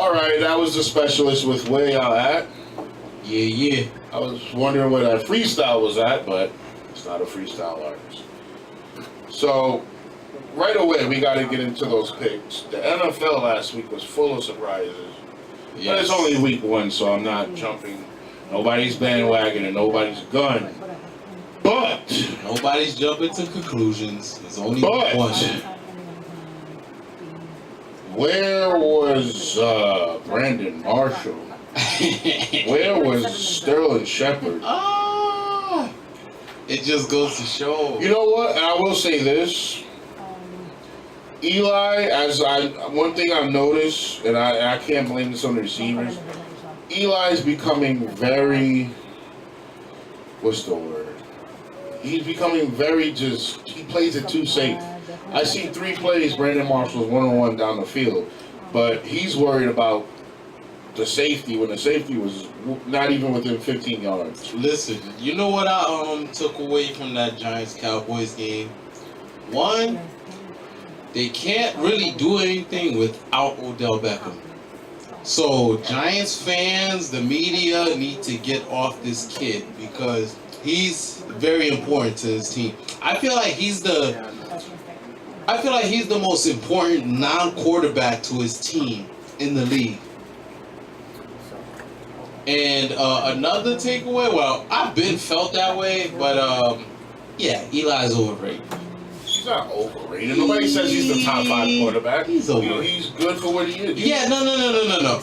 All right, that was the specialist with where y'all at. Yeah. I was wondering where that freestyle was at, but it's not a freestyle artist. So, right away, we got to get into those picks. The NFL last week was full of surprises. Yes. But it's only week one, so I'm not jumping. Nobody's bandwagon and nobody's gun. But Nobody's jumping to conclusions. It's only But- one. where was Brandon Marshall? Where was Sterling Shepard? It just goes to show. You know what? And I will say this. Eli, one thing I've noticed, and I can't blame this on the receivers, Eli's becoming very, what's the word? He's becoming very he plays it too safe. I seen 3 plays, Brandon Marshall's one-on-one down the field, but he's worried about the safety when the safety was not even within 15 yards. Listen, you know what I took away from that Giants-Cowboys game? One, they can't really do anything without Odell Beckham. So Giants fans, the media need to get off this kid because he's very important to his team. I feel like he's the most important non-quarterback to his team in the league. And another takeaway, well, I've been felt that way, but yeah, Eli's overrated. He's not overrated. Nobody says he's the top 5 quarterback. He's overrated. He's good for what he is. Yeah, no.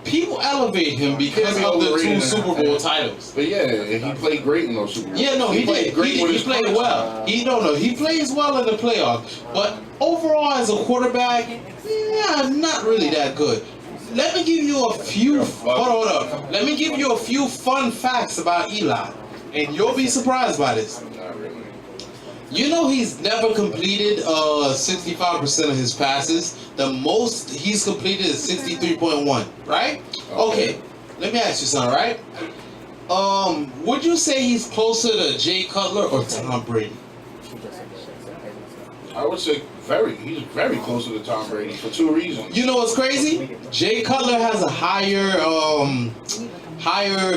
People elevate him because Can't of be the 2 overrated. Super Bowl titles. But yeah, he played great in those Super Bowls. Yeah, no, he played did. great with He his played first well. He plays well in the playoffs. But overall, as a quarterback, yeah, not really that good. Let me give you a few. Hold up. Let me give you a few fun facts about Eli, and you'll be surprised by this. Not really. You know he's never completed 65% of his passes. The most he's completed is 63.1, right? Okay. Let me ask you something, right? Would you say he's closer to Jay Cutler or Tom Brady? I would say he's very close to Tom Brady for 2 reasons. You know what's crazy? Jay Cutler has a higher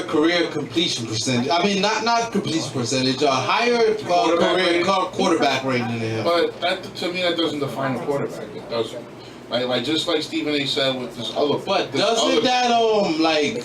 career completion percentage. I mean, not completion percentage, a higher career quarterback rating than him. But to me, that doesn't define a quarterback. It doesn't. Like just like Stephen A. said with this other. But this doesn't other,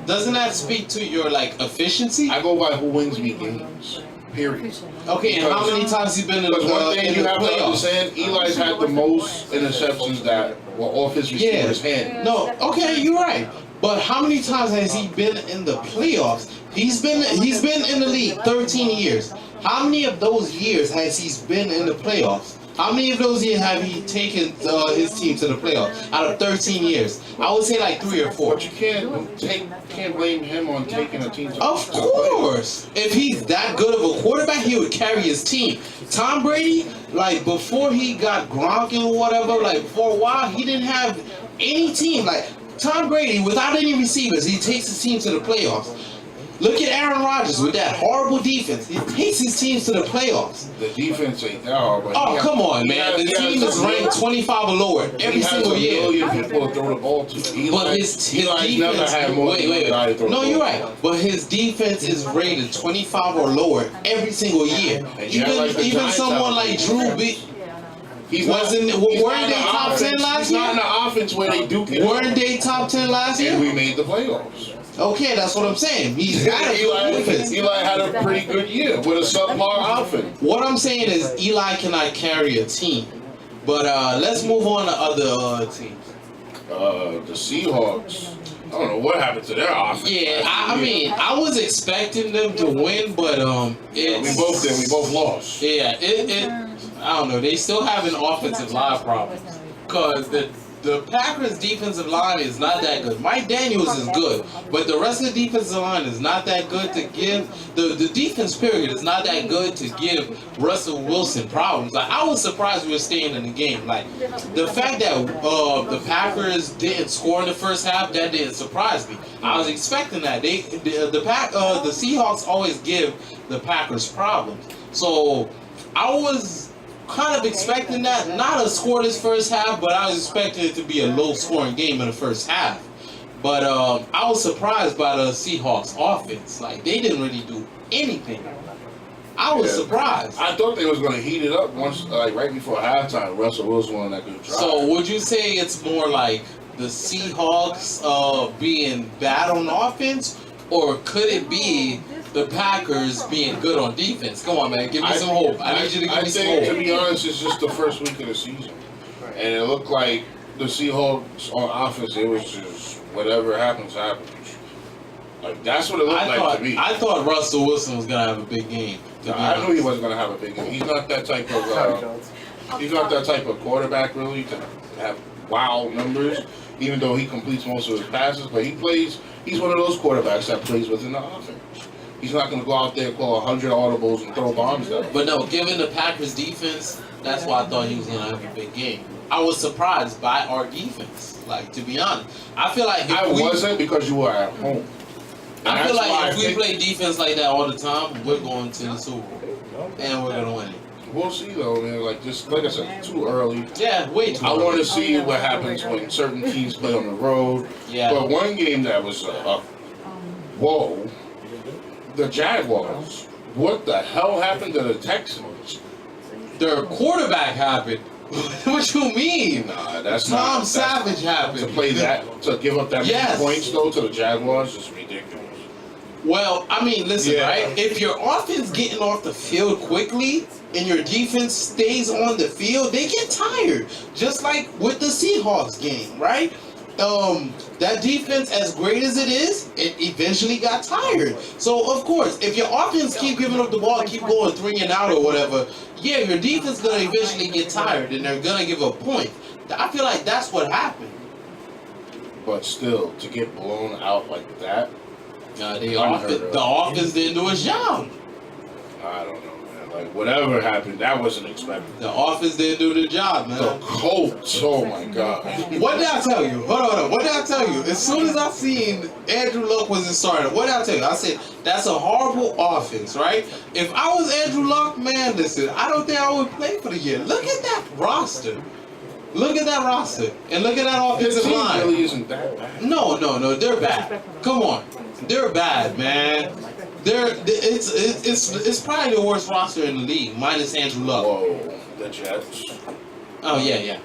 doesn't that speak to your efficiency? I go by who wins me games. Period. Okay, and how many times he been in Because one thing in you the have to playoffs? understand, Eli's had the most interceptions that were off his receiver's hand. No, okay, you're right. But how many times has he been in the playoffs? He's been in the league 13 years. How many of those years has he been in the playoffs? How many of those years have he taken his team to the playoffs? Out of 13 years, I would say like 3 or 4. But you can't blame him on taking a team to Of course, if he's that good of a quarterback, he would carry his team. Tom Brady, before he got Gronk and whatever, for a while, he didn't have any team. Tom Brady, without any receivers, he takes his team to the playoffs. Look at Aaron Rodgers with that horrible defense. He takes his teams to the playoffs. The defense ain't that hard. But Oh, come on, man. The team is ranked 25 or lower every single year. He has a million people to throw the ball to. But his Eli's never defense. had more than one guy to throw the No, ball you're to. right. But his defense is rated 25 or lower every single year. And you have, the Even Giants someone have a like good Drew defense. He's weren't they top 10 last He's not in year? the offense where they do it. Weren't they top 10 last And we year? made the playoffs. Okay, that's what I'm saying. He's got a good defense. Eli had a pretty good year with a subpar offense. What I'm saying is Eli cannot carry a team. But let's move on to other teams. The Seahawks. I don't know what happened to their offense. Yeah, I mean, I was expecting them to win, but we both did. We both lost. Yeah, I don't know. They still have an offensive line problem because the Packers' defensive line is not that good. Mike Daniels is good, but the rest of the defensive line is not that good to give. The defense period is not that good to give Russell Wilson problems. I was surprised we were staying in the game. The fact that the Packers didn't score in the first half, that didn't surprise me. I was expecting that. The Seahawks always give the Packers problems. So I was kind of expecting that. Not a scoreless first half, but I was expecting it to be a low-scoring game in the first half. But I was surprised by the Seahawks offense. Like, they didn't really do anything. I was surprised. I thought they was going to heat it up once, like right before halftime. Russell Wilson won that good drive. So would you say it's more like the Seahawks being bad on offense, or could it be the Packers being good on defense? Come on, man, give me some hope. I need you to give me some hope. To be honest, it's just the first week of the season, and it looked like the Seahawks on offense. It was just whatever happens, happens. Like that's what it looked like to me. I thought Russell Wilson was gonna have a big game. I knew he wasn't gonna have a big game. He's not that type of. He's not that type of quarterback really to have wow numbers. Even though he completes most of his passes, but he's one of those quarterbacks that plays within the offense. He's not going to go out there and call 100 audibles and throw bombs down. But no, given the Packers defense, that's why I thought he was going to have a big game. I was surprised by our defense, like, to be honest. I feel like wasn't because you were at home. I feel like if we play defense like that all the time, we're going to the Super Bowl. And we're going to win it. We'll see though, man. Like I said, too early. Yeah, wait. I want to see what happens when certain teams play on the road. Yeah. But one game that was whoa, the Jaguars. What the hell happened to the Texans? Their quarterback happened. What you mean? Nah, that's Tom Savage happened. To play that, to give up that many points though to the Jaguars is ridiculous. Well, I mean, listen, right? If your offense getting off the field quickly and your defense stays on the field, they get tired. Just like with the Seahawks game, right? That defense, as great as it is, it eventually got tired. So, of course, if your offense keep giving up the ball, keep going 3 and out or whatever, yeah, your defense going to eventually get tired and they're going to give a point. I feel like that's what happened. But still, to get blown out like that, the offense didn't do its job. I don't know, man. Like, whatever happened, that wasn't expected. The offense didn't do the job, man. The Colts, oh my God. What did I tell you? Hold on. What did I tell you? As soon as I seen Andrew Luck wasn't starting, what did I tell you? I said, that's a horrible offense, right? If I was Andrew Luck, man, listen, I don't think I would play for the year. Look at that roster. Look at that roster. And look at that offensive line. It really isn't that bad. No, they're bad. Come on. They're bad, man. It's probably the worst roster in the league, minus Andrew Luck. Whoa, the Jets. Oh yeah.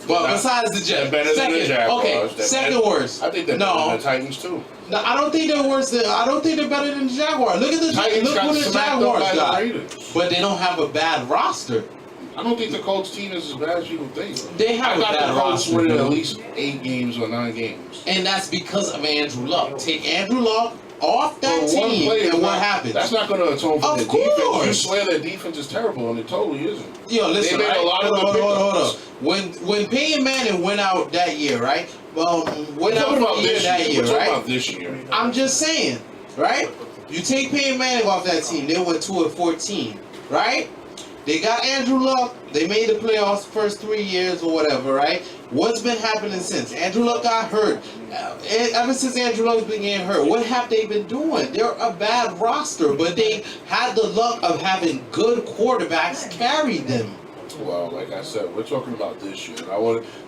But besides the Jets, better than the Jaguars. Okay, second worst. I think they're better than the Titans too. No, I don't think they're worse than. I don't think they're better than the Jaguars. Look at the Titans. Look what the Jaguars got. The but they don't have a bad roster. I don't think the Colts team is as bad as people think. They have a bad roster. Winning at least 8 games or 9 games. And that's because of Andrew Luck. Take Andrew Luck off that team, and what happens? That's not going to atone for their defense. You swear their defense is terrible, and it totally isn't. Yo, listen, they made a lot of good hold on. When Peyton Manning went out that year, right? Went out that year, right? About this year. I'm just saying, right? You take Peyton Manning off that team, they went 2-14, right? They got Andrew Luck. They made the playoffs the first 3 years or whatever, right? What's been happening since? Andrew Luck got hurt. Ever since Andrew Luck's been getting hurt, what have they been doing? They're a bad roster, but they had the luck of having good quarterbacks carry them. Well, like I said, we're talking about this year.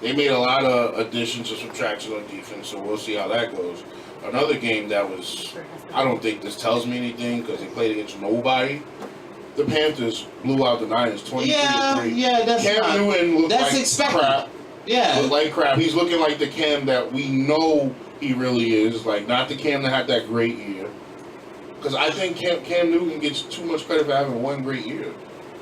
They made a lot of additions or subtractions on defense, so we'll see how that goes. Another game that was, I don't think this tells me anything because they played against nobody. The Panthers blew out the Niners 23-3. Yeah, that's Cam Newton looked like expected. crap. Yeah. Looked like crap. He's looking like the Cam that we know he really is. Like, not the Cam that had that great year. Because I think Cam Newton gets too much credit for having one great year.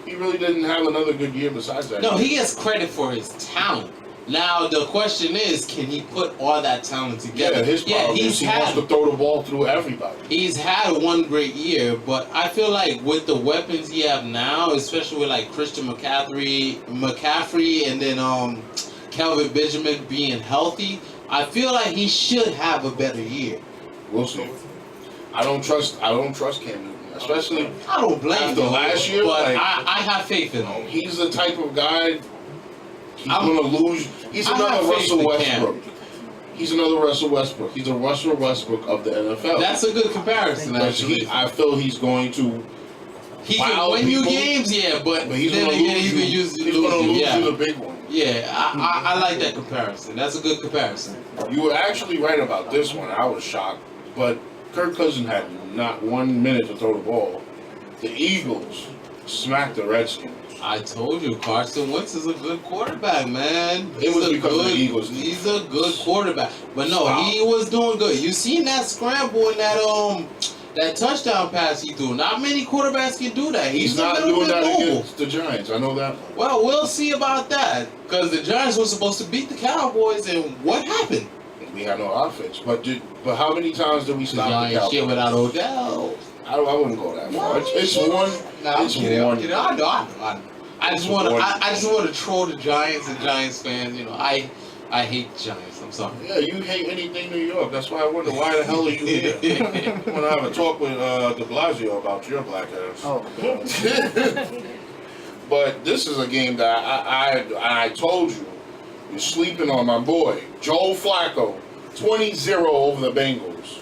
He really didn't have another good year besides that. No, he gets credit for his talent. Now, the question is, can he put all that talent together? Yeah, his problem is he wants to throw the ball through everybody. He's had one great year, but I feel like with the weapons he have now, especially with like Christian McCaffrey, and then Kelvin Benjamin being healthy, I feel like he should have a better year. We'll see. I don't trust Cam Newton, especially I don't blame after him, last year. But like, I have faith in him. He's the type of guy. He's gonna lose. He's another Russell Westbrook. He's another Russell Westbrook. He's a Russell Westbrook of the NFL. That's a good comparison, actually. I feel he's going to He wow can win you people, games, yeah, but he's then gonna again, lose he you. can use He's gonna lose yeah. you the big one. Yeah, I like that comparison. That's a good comparison. You were actually right about this one. I was shocked, but Kirk Cousins had not 1 minute to throw the ball. The Eagles smacked the Redskins. I told you, Carson Wentz is a good quarterback, man. It was a because of the good, Eagles. He's a good quarterback, but no, Stop. he was doing good. You seen that scramble and that touchdown pass he threw? Not many quarterbacks can do that. He's a not little doing bit that mobile. against the Giants. I know that. Well, we'll see about that because the Giants were supposed to beat the Cowboys, and what happened? We had no offense. But how many times did we The stop the Giants Cowboys? shit without Odell. I wouldn't go that far. It's one. No, I'm It's kidding. one. I know. I just It's want to. one. I just want to troll the Giants and Giants fans. You know, I hate the Giants. I'm sorry. Yeah, you hate anything New York. That's why I wonder why the hell are you here? I'm gonna have a talk with De Blasio about your black ass. Oh. But this is a game that I told you, you're sleeping on my boy, Joe Flacco, 20-0 over the Bengals.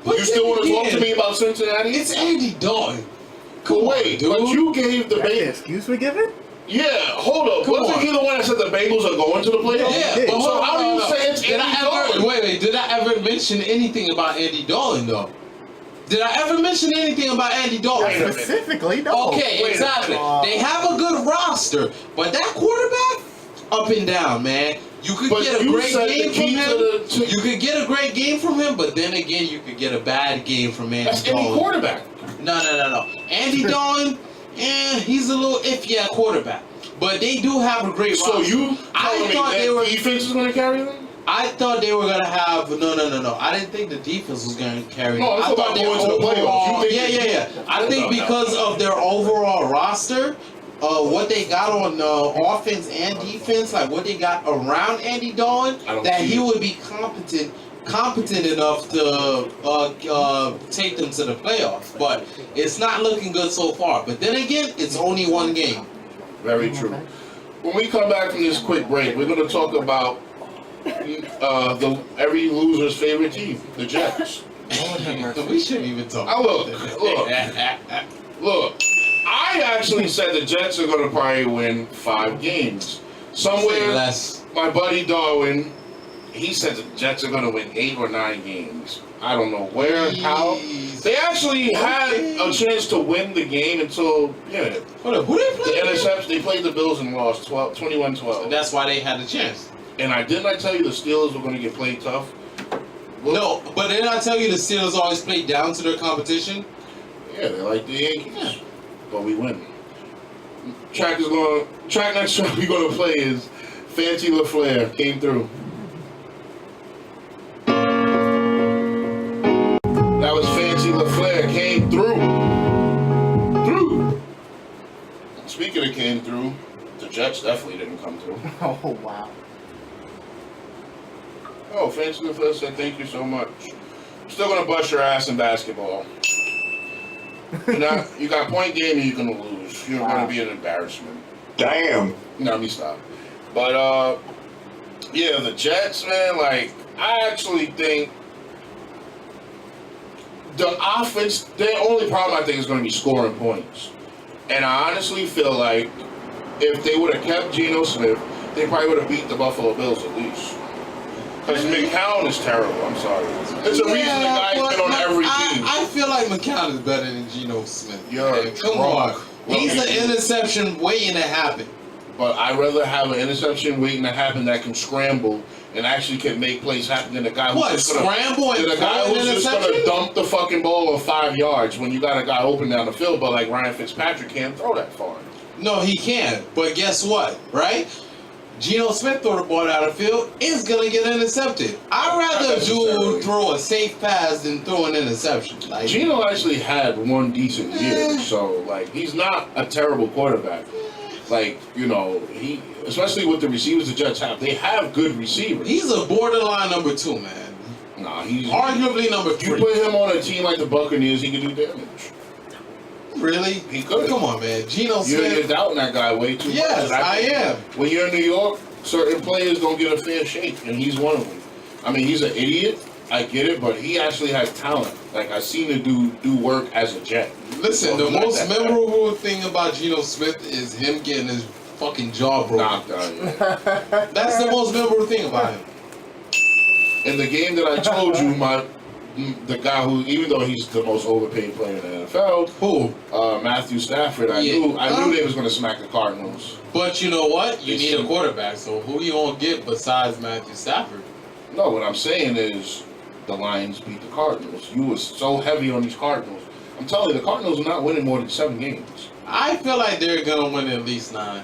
But You still want to talk to again, me about Cincinnati? It's Andy Dalton. Come But on, wait, dude. but you gave the That's the Bengals. excuse we given? Yeah, hold up. Come Wasn't on. he the one that said the Bengals are going to the playoffs? Yeah, did. but So hold how do on, you hold on. say it's Did Andy I ever Dalton? wait? Did I ever mention anything about Andy Dalton though? Did I ever mention anything about Andy Dalton? Wait a minute. Specifically, no. Okay, wait a exactly. minute. They have a good roster, but that quarterback, up and down, man. You could But get a you great said game the from key him. to You could get a great game from him, but then again, you could get a bad game from Andy That's any Dalton. quarterback. No. Andy Dalton, he's a little iffy at quarterback. But they do have a great So roster. you I telling me thought that they were. defense is going to carry them? I thought they were gonna have no. I didn't think the defense was gonna carry. No, I'm I talking about their going to the playoffs. overall- You think Yeah. I think because of their overall roster, what they got on offense and defense, like what they got around Andy Dalton, I don't that see he it. would be competent enough to take them to the playoffs. But it's not looking good so far. But then again, it's only one game. Very true. When we come back from this quick break, we're going to talk about every loser's favorite team, the Jets. We shouldn't even talk. Look. I actually said the Jets are going to probably win 5 games. Somewhere, Less. my buddy Darwin, he said the Jets are going to win 8 or 9 games. I don't know where, how. Jeez. They actually had a chance to win the game until, Hold up, who they the play? interception. They played the Bills and lost 21-12. That's why they had a chance. And didn't I tell you the Steelers were going to get played tough? No, but didn't I tell you the Steelers always play down to their competition? Yeah, they're like the Yankees. But we win. Track next track we're going to play is Fancy LaFleur came through. That was Fancy LaFleur came through. Speaking of came through, the Jets definitely didn't come through. Oh, wow. Oh, Fancy LaFleur said thank you so much. I'm still gonna bust your ass in basketball. You got point game and you're gonna lose. You're gonna be an embarrassment. Damn. No, let me stop. But yeah, the Jets, man, like I actually think the offense, their only problem I think is gonna be scoring points. And I honestly feel like if they would have kept Geno Smith, they probably would have beat the Buffalo Bills at least. Because McCown is terrible, I'm sorry. There's a reason the guy's been on every team. I feel like McCown is better than Geno Smith. You're man. Come drunk. on. He's an interception waiting to happen. But I'd rather have an interception waiting to happen that can scramble and actually can make plays happen than a guy who's What, just gonna, scramble and than a guy throw an who's just gonna interception? dump the fucking ball of 5 yards when you got a guy open down the field, but like Ryan Fitzpatrick can't throw that far. No, he can. But guess what, right? Geno Smith throw the ball out of the field is gonna get intercepted. I'd rather Not necessarily. dude throw a safe pass than throw an interception. Like Geno actually had one decent year, so like he's not a terrible quarterback. Like, he, especially with the receivers the Jets have, they have good receivers. he's a borderline number 2, man. Nah, he's Arguably number you 3. put him on a team like the Buccaneers, he could do damage. Really? He could. Come on, man. Geno You're Smith. doubting that guy way too Yes, much. I am. When you're in New York, certain players don't get a fair shake, and he's one of them. I mean, he's an idiot, I get it, but he actually has talent. Like I seen the dude do work as a Jet. Listen, So the he's not most that bad. memorable thing about Geno Smith is him getting his fucking jaw broken. Knocked out. Yeah. That's the most memorable thing about him. In the game that I told you, the guy who, even though he's the most overpaid player in the NFL, Who? Matthew Stafford, I Yeah. knew they was going to smack the Cardinals. But you know what? You It's need a true. quarterback. So who you gonna get besides Matthew Stafford? No, what I'm saying is the Lions beat the Cardinals. You was so heavy on these Cardinals. I'm telling you, the Cardinals are not winning more than 7 games. I feel like they're gonna win at least 9.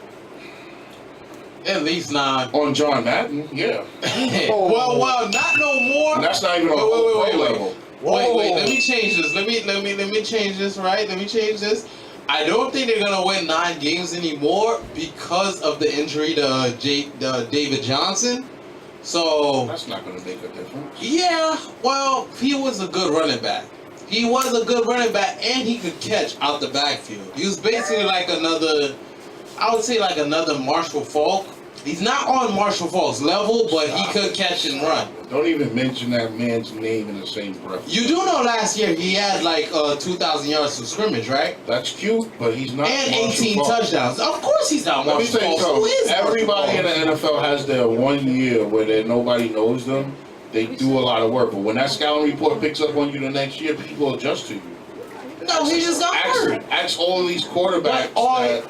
At least 9. On John Madden, yeah. well, not no more. And that's not even on Wait, wait, wait, pro wait. level. Wait, let me change this. Let me change this, right? Let me change this. I don't think they're gonna win 9 games anymore because of the injury to David Johnson. So That's not going to make a difference. yeah, well, he was a good running back. He was a good running back, and he could catch out the backfield. He was basically like another, I would say like another Marshall Faulk. He's not on Marshall Faulk's level, but he could catch and run. Don't even mention that man's name in the same breath. You do know last year he had like 2,000 yards from scrimmage, right? That's cute, but he's not. And Marshall 18 Faulk. touchdowns. Of course he's not Let me Marshall tell you Faulk. Who is something. Everybody in Marshall the NFL has their 1 year where nobody knows them. They do a lot of work, but when that scouting report picks up on you the next year, people adjust to you. No, he just got hurt. Ask all of these quarterbacks.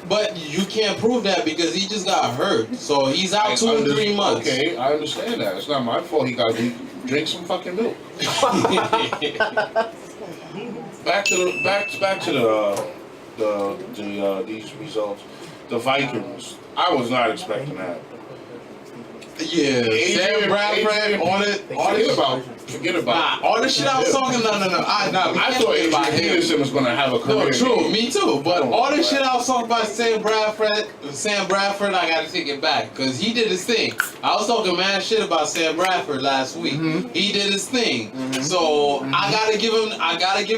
But you can't prove that because he just got hurt. So he's out 2 or 3 months. Okay, I understand that. It's not my fault. He got to drink some fucking milk. Back to these results. The Vikings. I was not expecting that. Yeah, Sam Bradford on it. Forget about. Nah, all the shit I was talking. No. I thought about Adrian him. Peterson was going to have a career. No, true, me too. But Oh, all the right. shit I was talking about Sam Bradford, I gotta take it back because he did his thing. I was talking mad shit about Sam Bradford last week. Mm-hmm. He did his thing, so I gotta give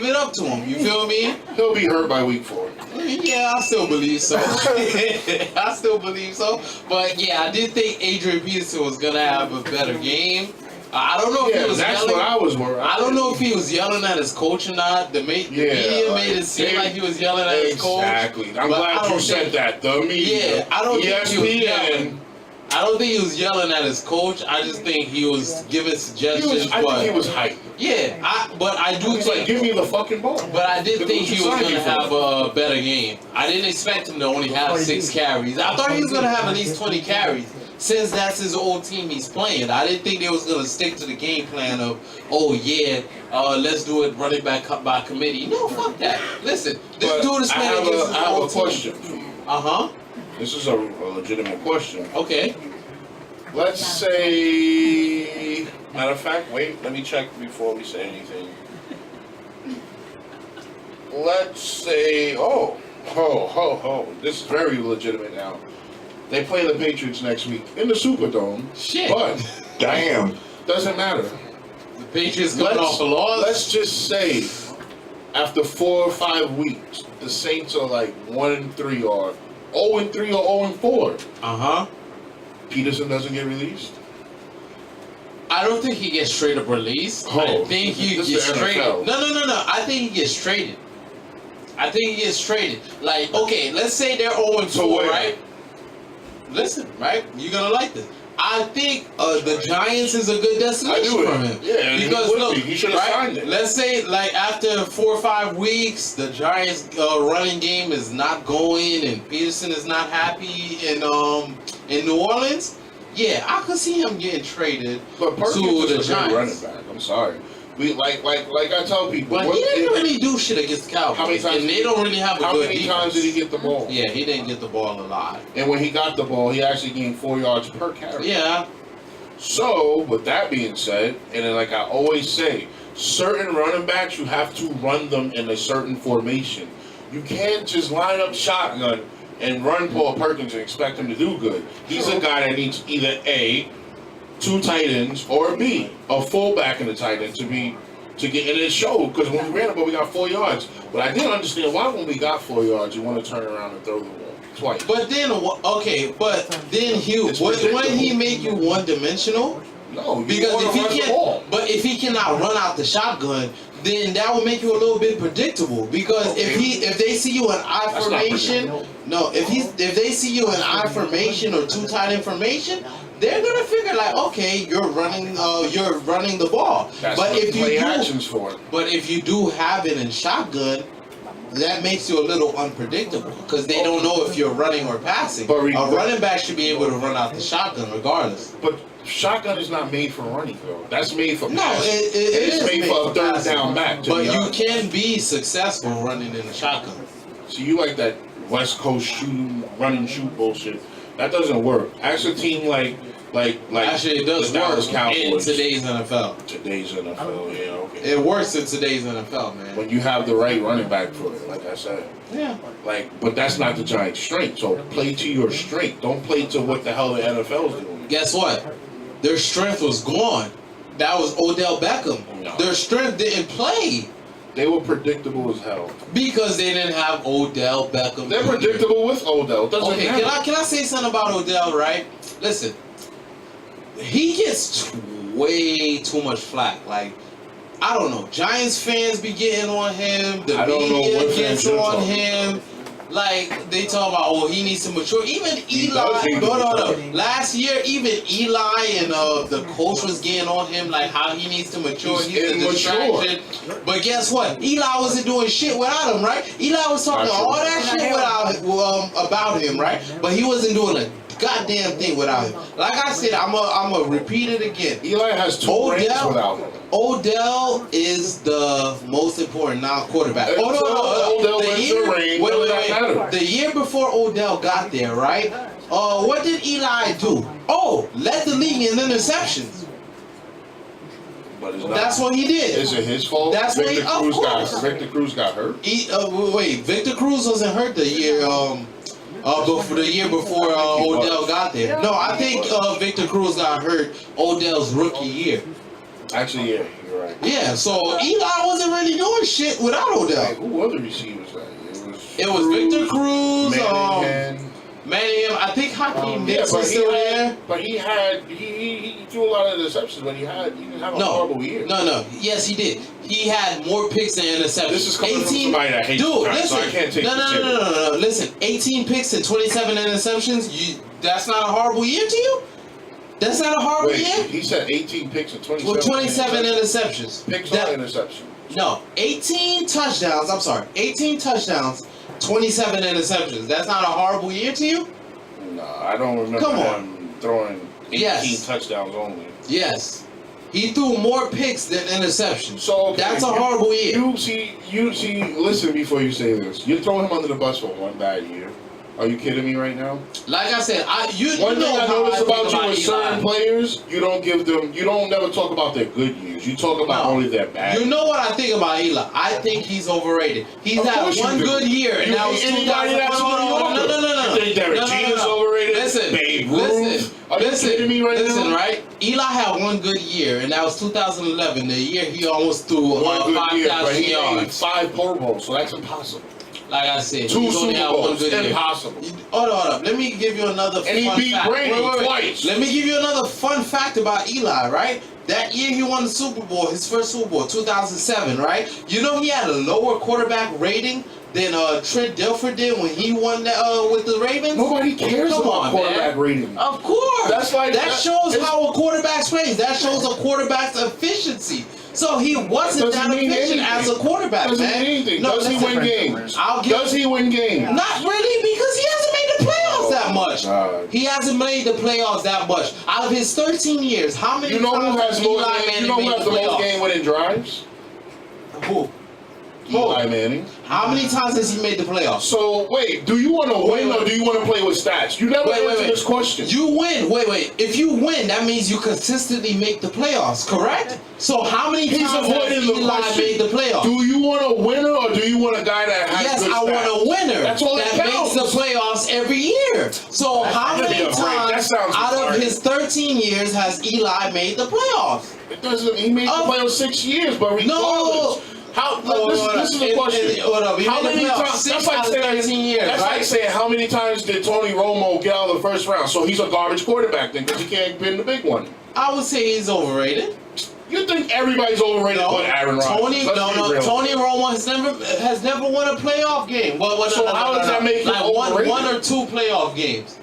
it up to him. You feel me? He'll be hurt by week 4. Yeah, I still believe so. I still believe so. But yeah, I did think Adrian Peterson was gonna have a better game. I don't know if he was that's yelling. what I was worried. I don't know if he was yelling at his coach or not. The media made it seem like he was yelling at his coach. Exactly. I'm but I glad you don't said think- that. The media. Yeah, I don't think he was ESPN. yelling. I don't think he was yelling at his coach. I just think he was giving suggestions. I think he was hyped. Yeah, but I do He's like, think. give me the fucking ball. But I did Look think what you he was signed going to me for. have a better game. I didn't expect him to only have 6 carries. I thought he was going to have at least 20 carries since that's his old team he's playing. I didn't think they was going to stick to the game plan of, let's do it running back by committee. No, fuck that. Listen, this But dude is I playing against his have a old team. question for you. Uh-huh. This is a legitimate question. Okay. Let's say, matter of fact, wait, let me check before we say anything. Let's say, this is very legitimate now. They play the Patriots next week in the Superdome, Shit. but Damn. doesn't matter. The Patriots coming off a loss. Let's just say, after 4 or 5 weeks, the Saints are like 1-3 or 0-3 or 0-4. Uh-huh. Peterson doesn't get released. I don't think he gets straight up released. I Oh, think he this gets is the traded. NFL. No. I think he gets traded. Like, okay, let's say they're 0-4, So where? right? Listen, right? You're gonna like this. I think the Giants is a good destination for him. Yeah, and Because he would look, be. He should have right? signed it. Let's say like after 4 or 5 weeks, the Giants running game is not going, and Peterson is not happy in New Orleans. Yeah, I could see him getting traded But Perkins to the is a good running Giants. back. I'm sorry. We like I tell people. But he didn't really do shit against the Cowboys. How many times and they don't really have a How good many defense. times did he get the ball? Yeah, he didn't get the ball a lot. And when he got the ball, he actually gained 4 yards per carry. Yeah. So, with that being said, and then like I always say, certain running backs, you have to run them in a certain formation. You can't just line up shotgun and run Paul Perkins and expect him to do good. He's a guy that needs either A, 2 tight ends, or B, a fullback in the tight end to get in his show. Because when we ran the ball, we got 4 yards. But I didn't understand why when we got 4 yards, you want to turn around and throw the ball twice. But then, Hugh, It's wouldn't he predictable. make you one-dimensional? No, you Because want if to he run the can, ball. but if he cannot run out the shotgun, then that will make you a little bit predictable. Because if they see you in I That's not formation, no, if they see you in I formation or two tight end formation, they're gonna figure like, okay, you're running the ball. That's But what if you play do, actions for. but if you do have it in shotgun, that makes you a little unpredictable because they don't know if you're running or passing. But A running back should be able to run out the shotgun regardless. But shotgun is not made for running, though. That's made for No, pass. it It's is made for a third passing. down back. To But be you honest. can be successful running in a shotgun. So you like that West Coast run and shoot bullshit? That doesn't work. Ask a team like Actually, it does the Dallas work in Cowboys. today's NFL. Today's NFL, yeah, okay. It works in today's NFL, man. When you have the right running back for it, like I said. Yeah. But that's not the Giants' strength. So play to your strength. Don't play to what the hell the NFL's doing. Guess what? Their strength was gone. That was Odell Beckham. No. Their strength didn't play They were predictable as hell. because they didn't have Odell Beckham. They're Jr. predictable with Odell. Doesn't Okay, matter. can I say something about Odell, right? Listen, he gets way too much flack. Like, I don't know, Giants fans be getting on him. The I don't know media what fans gets you're on talking him. Like, they talk about, oh, he needs to mature. Even He Eli, does need to mature. last year, even Eli and the coach was getting on him, like how he needs to mature. He's He's a immature. distraction. But guess what? Eli wasn't doing shit without him, right? Eli was talking Not true. all that shit about him, right? But he wasn't doing a goddamn thing without him. Like I said, I'm a repeat it again. Eli has two Odell- rings without him. Odell is the most important quarterback. Until Odell The wins year- the ring, wait, none of wait, that wait. matters. The year before Odell got there, right? What did Eli do? Oh, led the league in interceptions. But it's not. That's what he did. Is it his fault? That's what he- Victor of Cruz course. Victor Cruz got hurt. Wait, Victor Cruz wasn't hurt the year before the year before Odell got there. No, I think Victor Cruz got hurt Odell's rookie year. Actually, yeah, you're right. Yeah, so Eli wasn't really doing shit without Like, Odell. who were the receivers that year? It was Victor Cruz, Manningham. Manningham. I think Hakeem Yeah, Nicks was still there. but he threw a lot of interceptions, but he didn't have a horrible year. No. Yes, he did. He had more picks than interceptions. This is coming from somebody that hates Dude, the Giants, listen. so I can't take no. this serious. Listen, 18 picks and 27 interceptions. That's not a horrible year to you? That's not a horrible Wait, year? he said 18 picks and 27. With 27 interceptions. Picks That- or interception? No, 18 touchdowns. I'm sorry, 18 touchdowns, 27 interceptions. That's not a horrible year to you? No, I don't remember Come on. him throwing 18 Yes. touchdowns only. Yes. He threw more picks than interceptions. So okay, That's a horrible year. You see. Listen before you say this. You throw him under the bus for one bad year. Are you kidding me right now? Like I said, you One know thing I how notice feel about you with Eli. certain players, you don't never talk about their good years. You talk about No. only their bad. You know what I think about Eli? I think he's overrated. He's Of had course you one do. good year, and You that was think anybody 2000. that's No. You think Derek Jeter's overrated? Listen, Babe Ruth? Are you kidding me right listen, now? right? Eli had one good year, and that was 2011, the year he almost threw One good year, but 5,000 he made yards. 5 Pro Bowls, so that's impossible. Like I said, 2 he's only Super had one Bowls, good year. impossible. Hold up. Let me give you another And he fun beat fact. Brady Wait. twice. Let me give you another fun fact about Eli, right? That year he won the Super Bowl, his first Super Bowl, 2007, right? You know he had a lower quarterback rating than Trent Dilfer did when he won that, with the Ravens? Nobody cares Come about on, quarterback man. rating. Of course. That's like that shows it's- how a quarterback's plays. That shows a quarterback's efficiency. So he wasn't Doesn't that mean efficient anything. as a quarterback, Doesn't man. mean anything. No, Does he listen, win games? I'll give- Does he win games? Not really, because he hasn't made the playoffs that much. God. He hasn't made the playoffs that much. Out of his 13 years, how many You know times who has has more? Eli You Manning know who made has the the most playoffs? game-winning drives? Who? Eli Manning. How many times has he made the playoffs? So wait, do you want to win or do you want to play with stats? You never answered this question. You win. Wait. If you win, that means you consistently make the playoffs, correct? So how many He's times has avoiding the Eli question. made the playoffs? Do you want a winner or do you want a guy that has Yes, good I stats? want a winner That's all that makes counts. the playoffs every year. So how that'd many be a great- that times sounds out of retarded. his 13 years has Eli made the playoffs? It doesn't. He made the playoffs 6 years, but regardless. How? This is the question. How many times? That's like saying. That's like saying how many times did Tony Romo get out of the first round? So he's a garbage quarterback then because he can't win the big one. I would say he's overrated. You think everybody's overrated but Aaron Rodgers? Tony Romo has never won a playoff game. So how does that make him overrated? One or two playoff games?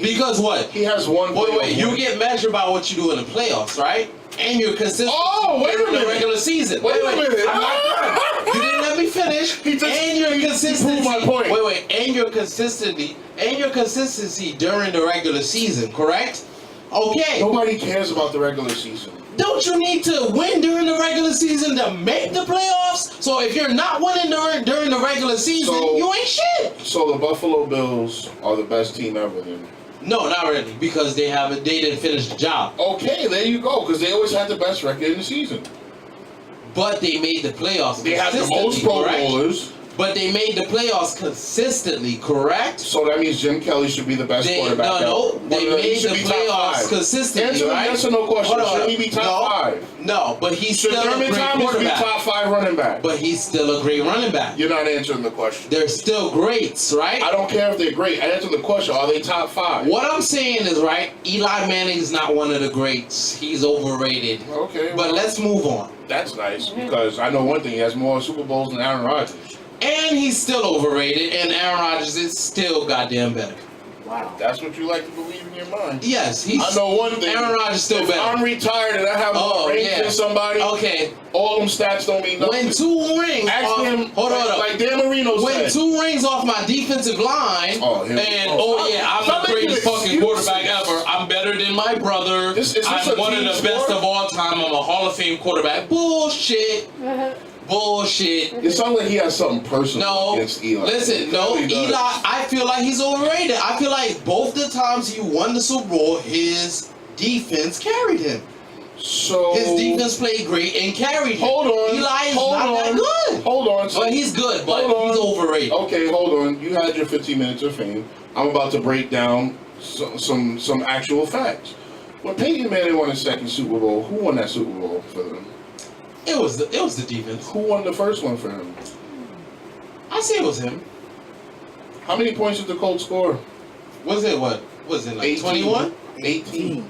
Because what? He has one. Wait. You get measured by what you do in the playoffs, right? And you're consistent. Oh, wait a minute. In the regular season. Wait a minute. I'm not done. You didn't let me finish. And your consistency. He proved my point. Wait. And your consistency during the regular season, correct? Okay. Nobody cares about the regular season. Don't you need to win during the regular season to make the playoffs? So if you're not winning during the regular season, you ain't shit. So the Buffalo Bills are the best team ever then? No, not really, because they didn't finish the job. Okay, there you go, because they always had the best record in the season. But they made the playoffs. They have the most Pro Bowlers. But they made the playoffs consistently, correct? So that means Jim Kelly should be the best quarterback ever. No, they made the playoffs consistently, Answer right? Yes or no question. Should he be top 5? No, but he's still a great quarterback. Be top 5 running back. But he's still a great running back. You're not answering the question. They're still greats, right? I don't care if they're great. Answer the question. Are they top 5? What I'm saying is, right, Eli Manning's not one of the greats. He's overrated. Okay. But let's move on. That's nice, because I know one thing. He has more Super Bowls than Aaron Rodgers. And he's still overrated, and Aaron Rodgers is still goddamn better. Wow. That's what you like to believe in your mind. Yes, I know one thing. Aaron Rodgers still better. I'm retired and I have more rings than somebody. Okay. All them stats don't mean nothing. When 2 rings hold on. Like Dan Marino when said. 2 rings off my defensive line, I'm the greatest fucking quarterback ever. I'm better than my brother. I'm one of the best of all time. I'm a Hall of Fame quarterback. Bullshit. Bullshit. It sounds like he has something personal against Eli. Listen, Eli, I feel like he's overrated. I feel like both the times he won the Super Bowl, his defense carried him. So his defense played great and carried him. Hold on. Eli is not that good. Hold on. But he's good, but he's overrated. Okay, hold on. You had your 15 minutes of fame. I'm about to break down some actual facts. When Peyton Manning won his second Super Bowl, who won that Super Bowl for them? It was the defense. Who won the first one for him? I say it was him. How many points did the Colts score? Was it like 21? 18. Oh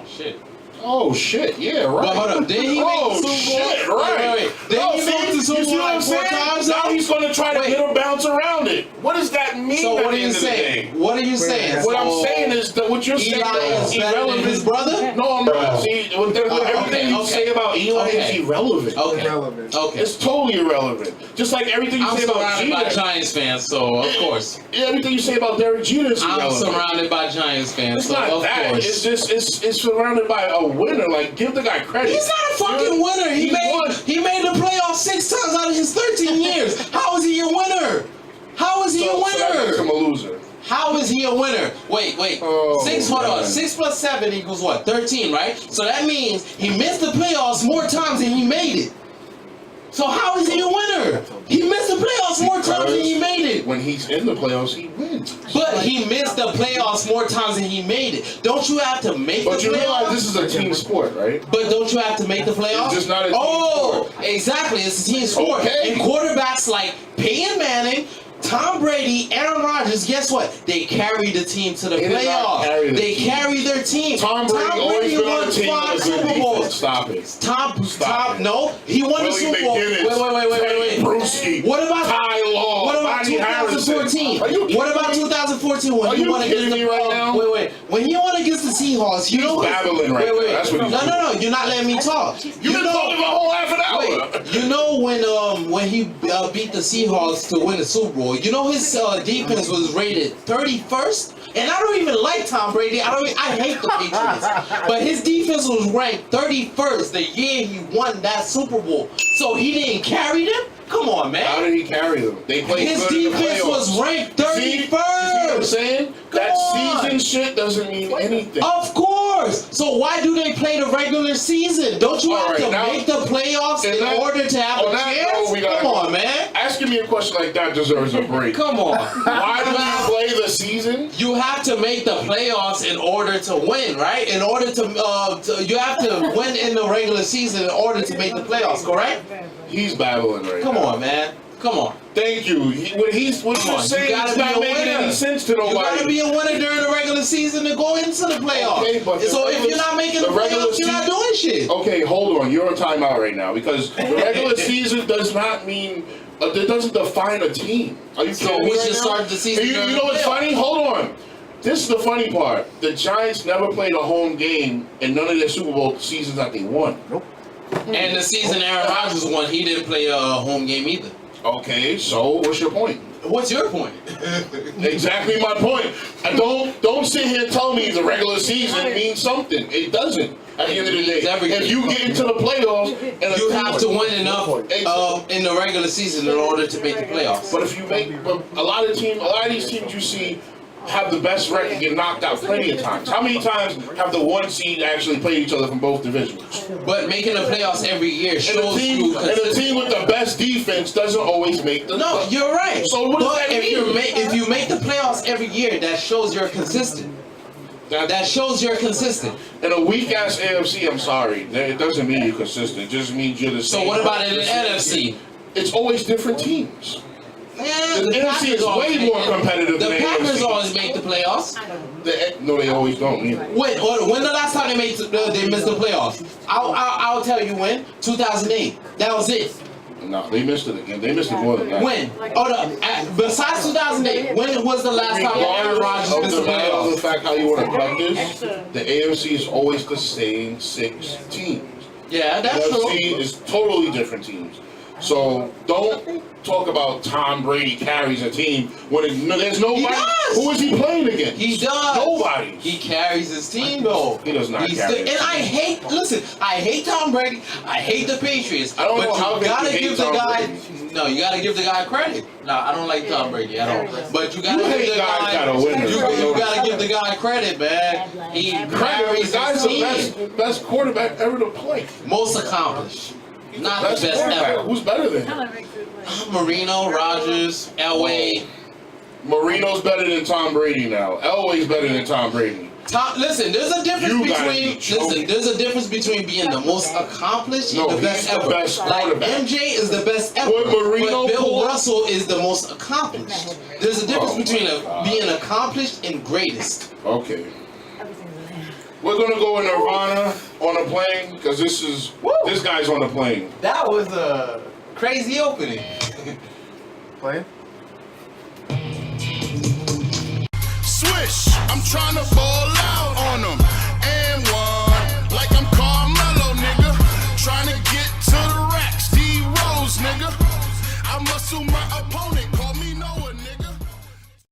shit. Oh shit, yeah, right. But hold up, did he make the Super Bowl? Shit, right. Wait. Did he make the Super Bowl like 4 times? Now he's gonna try to get him bounce around it. What does that mean? So what are you saying? What are you saying? What I'm saying is that what you're saying is better than his brother? No, I'm not. See, everything you say about Eli is irrelevant. Okay. It's totally irrelevant. Just like everything you say about Jeter. I'm surrounded by Giants fans, so of course. Everything you say about Derek Jeter is irrelevant. I'm surrounded by Giants fans, it's so not of that. course. It's surrounded by a winner. Like, give the guy credit. He's not a fucking winner. He made the playoffs 6 times out of his 13 years. How is he a winner? How is he a winner? So that makes him a loser. How is he a winner? Wait. Oh, 6 plus 7 equals what? 13, right? So that means he missed the playoffs more times than he made it. So how is he a winner? He missed the playoffs more times than he made it. When he's in the playoffs, he wins. But he missed the playoffs more times than he made it. Don't you have to make the playoffs? But you realize this is a team sport, right? But don't you have to make the playoffs? It's just not a team sport. Exactly. It's a team sport. Okay. And quarterbacks like Peyton Manning, Tom Brady, Aaron Rodgers, guess what? They carry the team to the playoffs. They carry their team. Tom Brady won 5 Super Bowls. Stop it. No, he won the Super Bowl. Wait. Brewski. What about Ty Law? What about 2014? What about 2014 when he won against the right now? Wait. When he won against the Seahawks, you know babbling right now. That's what he's doing. No, you're not letting me talk. You've been talking about a whole half an hour. Wait, you know when he beat the Seahawks to win the Super Bowl, you know his defense was rated 31st? And I don't even like Tom Brady. I hate the Patriots. But his defense was ranked 31st the year he won that Super Bowl. So he didn't carry them? Come on, man. How did he carry them? They played his good in the defense playoffs. was ranked 31st. See what I'm saying? That season shit doesn't mean anything. Of course. So why do they play the regular season? Don't you have to make the playoffs in order to have a chance? Come on, man. Asking me a question like that deserves a break. Come on. Why do you play the season? You have to make the playoffs in order to win, right? In order to you have to win in the regular season in order to make the playoffs, correct? He's babbling right now. Come on, man. Come on. Thank you. What you're Come on, saying you gotta is be not a making winner. any sense to You gotta nobody. be a winner during the regular season to go into the playoffs. Okay, but the so if regular- you're not making the the regular playoffs, you're not season- doing shit. Okay, hold on. You're on timeout right now because the regular season does not mean it doesn't define a team. Are you So kidding me we right should now? start the season You during know the what's playoffs. funny? Hold on. This is the funny part. The Giants never played a home game in none of their Super Bowl seasons that they won. And the season Aaron Rodgers won, he didn't play a home game either. Okay, so what's your point? What's your point? Exactly my point. I don't sit here and tell me the regular season means something. It doesn't. At the end of the day, It means everything. if you get into the playoffs, and You have to win enough in the regular season in order to make the playoffs. But if you make, but a lot of these teams you see have the best record get knocked out plenty of times. How many times have the one seed actually played each other from both divisions? But making the playoffs every year And shows you a consistency. team with the best defense doesn't always make the. No, you're right. So what does but that mean? if you make the playoffs every year, that shows you're consistent. That shows you're consistent. In a weak ass AFC, I'm sorry, it doesn't mean you're consistent. It just means you're the So same. what about in the NFC? It's always different teams. Man, The NFC Packers is always way more make- competitive The than the Packers AFC. always make the playoffs. No, they always don't either. When the last time they missed the playoffs? I'll tell you when. 2008. That was it. No, they missed it again. They missed it more than that. When? Besides 2008, when was the last time Aaron Rodgers missed the Regardless of the playoffs? fact how you want to cut this, the AFC is always the same 6 teams. Yeah, The that's true. NFC is totally different teams. So don't talk about Tom Brady carries a team when there's nobody. He does. Who is he playing against? He does. Nobody. He carries his team though. He does not He's carry his and I team. hate Tom Brady. I hate the Patriots. I don't but know how you they gotta hate give the Tom guy. Brady. No, you gotta give the guy credit. No, I don't like Tom Brady at all. But you gotta You give hate the guys guy. that are winners. You gotta give the guy credit, man. He Credit, carries the guy's his team. the best quarterback ever to play. Most accomplished. Not the Best best quarterback. ever. Who's better than him? Marino, Rodgers, Elway. Marino's better than Tom Brady now. Elway's better than Tom Brady. Listen, there's a difference You gotta between be joking. there's a difference between being the most accomplished No, and the best he's the ever. best Like quarterback. MJ is the best ever, What Marino but Bill pulled- Russell is the most accomplished. There's a difference Oh, between my God. being accomplished and greatest. Okay. We're gonna go in Nirvana on a plane because this guy's on the plane. That was a crazy opening. Playing? Swish, I'm trying to ball out.